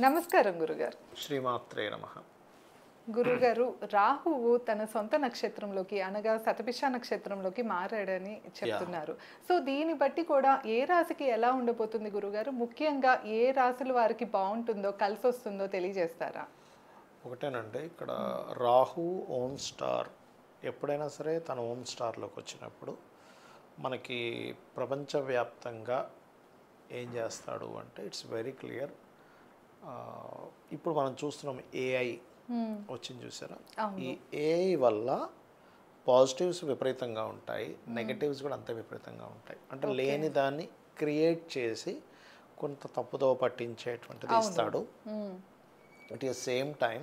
నమస్కారం గురుగారు. శ్రీమాత్రే నమః. గురుగారు, రాహువు తన సొంత నక్షత్రంలోకి అనగా శతభిష నక్షత్రంలోకి మారాడని చెప్తున్నారు. సో దీన్ని బట్టి కూడా ఏ రాశికి ఎలా ఉండబోతుంది గురుగారు? ముఖ్యంగా ఏ రాశుల వారికి బాగుంటుందో కలిసొస్తుందో తెలియజేస్తారా? ఒకటేనండి, ఇక్కడ రాహు ఓన్ స్టార్ ఎప్పుడైనా సరే తన ఓన్ స్టార్లోకి వచ్చినప్పుడు మనకి ప్రపంచవ్యాప్తంగా ఏం చేస్తాడు అంటే ఇట్స్ వెరీ క్లియర్. ఇప్పుడు మనం చూస్తున్నాం ఏఐ వచ్చింది, చూసారా? ఈ ఏఐ వల్ల పాజిటివ్స్ విపరీతంగా ఉంటాయి, నెగటివ్స్ కూడా అంతే విపరీతంగా ఉంటాయి. అంటే లేని దాన్ని క్రియేట్ చేసి కొంత తప్పుదో పట్టించేటువంటిది ఇస్తాడు. అట్ ద సేమ్ టైం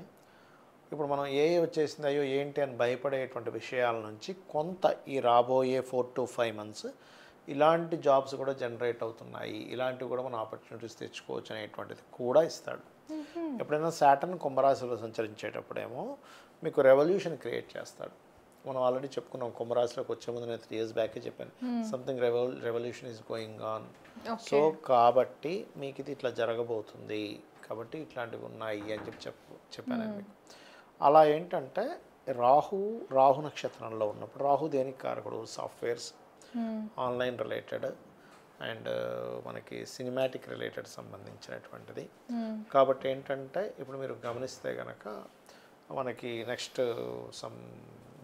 ఇప్పుడు మనం ఏఐ వచ్చేసింది అయ్యో ఏంటి అని భయపడేటువంటి విషయాల నుంచి కొంత ఈ రాబోయే 4 to 5 months ఇలాంటి జాబ్స్ కూడా జనరేట్ అవుతున్నాయి, ఇలాంటివి కూడా మనం ఆపర్చునిటీస్ తెచ్చుకోవచ్చు అనేటువంటిది కూడా ఇస్తాడు. ఎప్పుడైనా సాటర్న్ కుంభరాశిలో సంచరించేటప్పుడేమో మీకు రెవల్యూషన్ క్రియేట్ చేస్తాడు. మనం ఆల్రెడీ చెప్పుకున్నాం, కుంభరాశిలోకి వచ్చే ముందు నేను 3 years బ్యాకే చెప్పాను, something revolution is going on. So కాబట్టి మీకు ఇది ఇట్లా జరగబోతుంది, కాబట్టి ఇట్లాంటివి ఉన్నాయి అని చెప్పాను మీకు. అలా ఏంటంటే రాహు నక్షత్రంలో ఉన్నప్పుడు, రాహు దేనికి కారకుడు? సాఫ్ట్వేర్స్, ఆన్లైన్ రిలేటెడ్ అండ్ మనకి సినిమాటిక్ రిలేటెడ్ సంబంధించినటువంటిది. కాబట్టి ఏంటంటే ఇప్పుడు మీరు గమనిస్తే కనుక మనకి నెక్స్ట్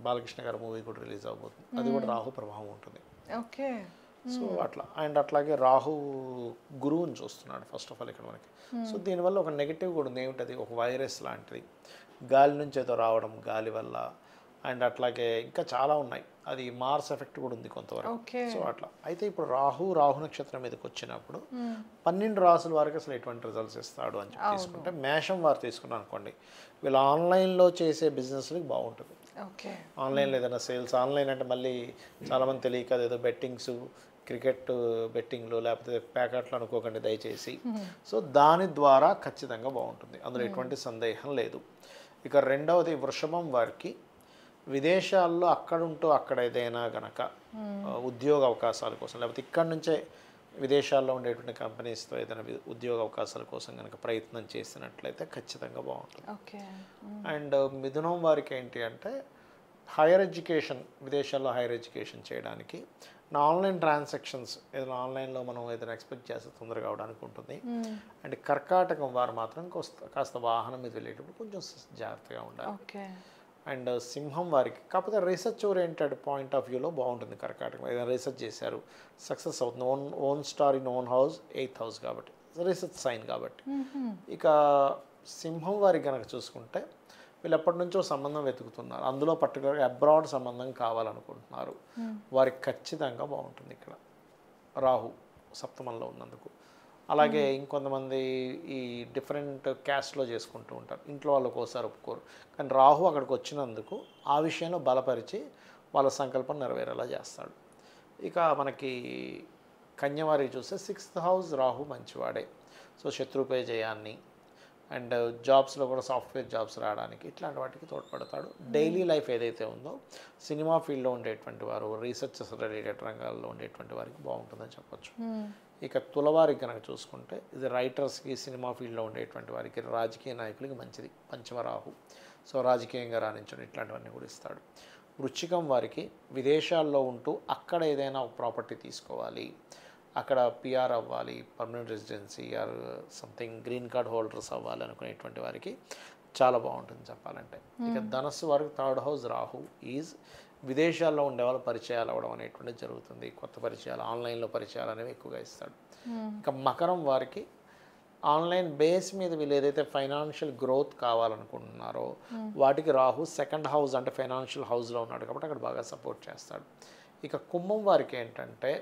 బాలకృష్ణ గారి మూవీ కూడా రిలీజ్ అవబోతుంది, అది కూడా రాహు ప్రభావం ఉంటుంది. ఓకే. సో అట్లా అండ్ అట్లాగే రాహు గురువుని చూస్తున్నాడు ఫస్ట్ ఆఫ్ ఆల్ ఇక్కడ మనకి. సో దీనివల్ల ఒక నెగిటివ్ కూడా ఉంది, ఏమిటది? ఒక వైరస్ లాంటిది, గాలి నుంచి ఏదో రావడం, గాలి వల్ల. అండ్ అట్లాగే ఇంకా చాలా ఉన్నాయి, అది మార్స్ ఎఫెక్ట్ కూడా ఉంది కొంతవరకు. సో అట్లా అయితే ఇప్పుడు రాహు నక్షత్రం మీదకి వచ్చినప్పుడు 12 రాసుల వారికి అసలు ఎటువంటి రిజల్ట్స్ ఇస్తాడు అని చెప్పి తీసుకుంటే, మేషం వారు తీసుకున్నాం అనుకోండి, వీళ్ళు ఆన్లైన్లో చేసే బిజినెస్లకి బాగుంటుంది. ఆన్లైన్లో ఏదైనా సేల్స్, ఆన్లైన్ అంటే మళ్ళీ చాలామంది తెలియక ఏదో బెట్టింగ్స్, క్రికెట్ బెట్టింగ్లు లేకపోతే ప్యాకెట్లు అనుకోకండి దయచేసి. సో దాని ద్వారా ఖచ్చితంగా బాగుంటుంది, అందులో ఎటువంటి సందేహం లేదు. ఇక రెండవది వృషభం వారికి విదేశాల్లో అక్కడుంటూ అక్కడ ఏదైనా గనక ఉద్యోగ అవకాశాల కోసం, లేకపోతే ఇక్కడ నుంచే విదేశాల్లో ఉండేటువంటి కంపెనీస్తో ఏదైనా ఉద్యోగ అవకాశాల కోసం కనుక ప్రయత్నం చేసినట్లయితే ఖచ్చితంగా బాగుంటుంది. అండ్ మిథునం వారికి ఏంటి అంటే హైయర్ ఎడ్యుకేషన్, విదేశాల్లో హైయర్ ఎడ్యుకేషన్ చేయడానికి ఆన్లైన్ ట్రాన్సాక్షన్స్ ఏదైనా ఆన్లైన్లో మనం ఏదైనా ఎక్స్పెక్ట్ చేస్తే తొందరగా అవడానికి ఉంటుంది. అండ్ కర్కాటకం వారు మాత్రం కాస్త వాహనం మీద వెళ్ళేటప్పుడు కొంచెం జాగ్రత్తగా ఉండాలి. అండ్ సింహం వారికి కాకపోతే రీసెర్చ్ ఓరియంటెడ్ పాయింట్ ఆఫ్ వ్యూలో బాగుంటుంది. కర్కాటకం ఏదైనా రీసెర్చ్ చేశారు, సక్సెస్ అవుతుంది. Own star in own house, 8th house కాబట్టి రీసెర్చ్ సైన్ కాబట్టి. ఇక సింహం వారికి కనుక చూసుకుంటే వీళ్ళు ఎప్పటి నుంచో సంబంధం వెతుకుతున్నారు, అందులో పర్టికులర్గా అబ్రాడ్ సంబంధం కావాలనుకుంటున్నారు, వారికి ఖచ్చితంగా బాగుంటుంది ఇక్కడ రాహు సప్తమంలో ఉన్నందుకు. అలాగే ఇంకొంతమంది ఈ డిఫరెంట్ క్యాస్ట్లో చేసుకుంటూ ఉంటారు, ఇంట్లో వాళ్ళకి ఒకసారి ఒప్పుకోరు, కానీ రాహు అక్కడికి వచ్చినందుకు ఆ విషయంలో బలపరిచి వాళ్ళ సంకల్పం నెరవేరేలా చేస్తాడు. ఇక మనకి కన్యవారికి చూస్తే 6th house రాహు మంచివాడే. సో శత్రుపై జయాన్ని అండ్ జాబ్స్లో కూడా సాఫ్ట్వేర్ జాబ్స్ రావడానికి ఇట్లాంటి వాటికి తోడ్పడతాడు. డైలీ లైఫ్ ఏదైతే ఉందో సినిమా ఫీల్డ్లో ఉండేటువంటి వారు, రీసెర్చ్ రిలేటెడ్ రంగాల్లో ఉండేటువంటి వారికి బాగుంటుందని చెప్పొచ్చు. ఇక తులవారికి కనుక చూసుకుంటే ఇది రైటర్స్కి, సినిమా ఫీల్డ్లో ఉండేటువంటి వారికి, రాజకీయ నాయకులకి మంచిది పంచమరాహు. సో రాజకీయంగా రాణించడం ఇట్లాంటివన్నీ కూడా ఇస్తాడు. వృశ్చికం వారికి విదేశాల్లో ఉంటూ అక్కడ ఏదైనా ఒక ప్రాపర్టీ తీసుకోవాలి, అక్కడ పిఆర్ అవ్వాలి, permanent residency or something green card holders అవ్వాలి అనుకునేటువంటి వారికి చాలా బాగుంటుంది చెప్పాలంటే. ఇక ధనస్సు వారికి 3rd house రాహు ఈజ్ విదేశాల్లో ఉండే వాళ్ళు పరిచయాలు అవ్వడం అనేటువంటిది జరుగుతుంది, కొత్త పరిచయాలు, ఆన్లైన్లో పరిచయాలు అనేవి ఎక్కువగా ఇస్తాడు. ఇక మకరం వారికి ఆన్లైన్ బేస్ మీద వీళ్ళు ఏదైతే ఫైనాన్షియల్ గ్రోత్ కావాలనుకుంటున్నారో వాటికి రాహు 2nd house అంటే ఫైనాన్షియల్ హౌస్లో ఉన్నాడు కాబట్టి అక్కడ బాగా సపోర్ట్ చేస్తాడు. ఇక కుంభం వారికి ఏంటంటే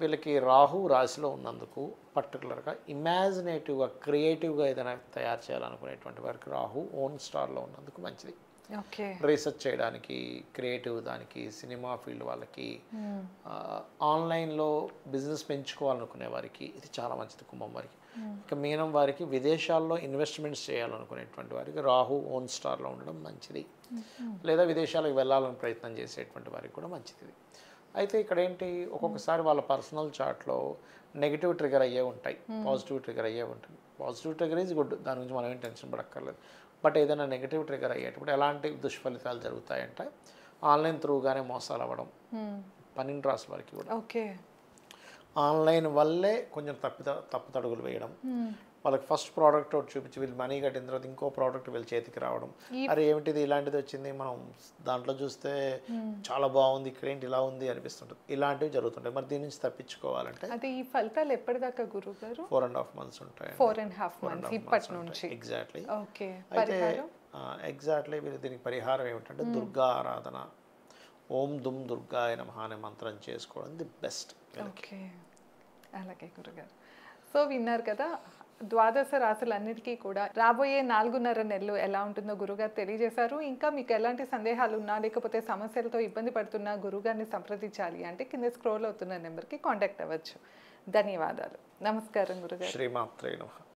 వీళ్ళకి రాహు రాశిలో ఉన్నందుకు పర్టికులర్గా ఇమాజినేటివ్గా, క్రియేటివ్గా ఏదైనా తయారు చేయాలనుకునేటువంటి వారికి రాహు ఓన్ స్టార్లో ఉన్నందుకు మంచిది. రీసెర్చ్ చేయడానికి, క్రియేటివ్ దానికి, సినిమా ఫీల్డ్ వాళ్ళకి, ఆన్లైన్లో బిజినెస్ పెంచుకోవాలనుకునే వారికి ఇది చాలా మంచిది కుంభం వారికి. ఇక మీనం వారికి విదేశాల్లో ఇన్వెస్ట్మెంట్స్ చేయాలనుకునేటువంటి వారికి రాహు ఓన్ స్టార్లో ఉండడం మంచిది, లేదా విదేశాలకు వెళ్ళాలని ప్రయత్నం చేసేటువంటి వారికి కూడా మంచిది. అయితే ఇక్కడ ఏంటి, ఒక్కొక్కసారి వాళ్ళ పర్సనల్ చార్ట్లో నెగిటివ్ ట్రిగర్ అయ్యే ఉంటాయి, పాజిటివ్ ట్రిగర్ అయ్యే ఉంటుంది. పాజిటివ్ ట్రిగర్ ఈజ్ గుడ్, దాని గురించి మనం ఏం టెన్షన్ పడక్కర్లేదు. బట్ ఏదైనా నెగిటివ్ ట్రిగర్ అయ్యేటప్పుడు ఎలాంటి దుష్ఫలితాలు జరుగుతాయంటే ఆన్లైన్ త్రూగానే మోసాలు అవ్వడం, 12 రాసుల వారికి కూడా ఓకే. ఆన్లైన్ వల్లే కొంచెం తప్పుతడుగులు వేయడం. వాళ్ళకి ఫస్ట్ ప్రోడక్ట్ ఒకటి చూపించి వీళ్ళు మనీ కట్టిన తర్వాత ఇంకో ప్రోడక్ట్ వీళ్ళ చేతికి రావడం, అరే ఏమిటిది ఇలాంటిది వచ్చింది, మనం దాంట్లో చూస్తే చాలా బాగుంది, ఇక్కడ ఏంటి ఇలా ఉంది అనిపిస్తుంటుంది. ఇలాంటివి జరుగుతుంటాయి. మరి దీని నుంచి తప్పించుకోవాలంటే అది ఈ ఫలితాలు ఎప్పటిదాకా గురువు గారు? 4.5 months ఉంటాయి. 4.5 months ఇప్పటి నుంచి. ఎగ్జాక్ట్లీ. ఓకే. అయితే ఎగ్జాక్ట్లీ వీళ్ళు దీనికి పరిహారం ఏమిటంటే దుర్గా ఆరాధన, ఓం దుమ్ దుర్గాయ నమః అనే మంత్రం చేసుకోవడం ది బెస్ట్. ఓకే, అలాగే గురుగారు. సో విన్నారు కదా, ద్వాదశ రాశులన్నిటికీ కూడా రాబోయే 4.5 నెలలు ఎలా ఉంటుందో గురుగారు తెలియజేశారు. ఇంకా మీకు ఎలాంటి సందేహాలు ఉన్నా లేకపోతే సమస్యలతో ఇబ్బంది పడుతున్నా గురుగారిని సంప్రదించాలి అంటే కింద స్క్రోల్ అవుతున్న నెంబర్కి కాంటాక్ట్ అవ్వచ్చు. ధన్యవాదాలు. నమస్కారం గురుగారు. శ్రీమాత్రే నమః.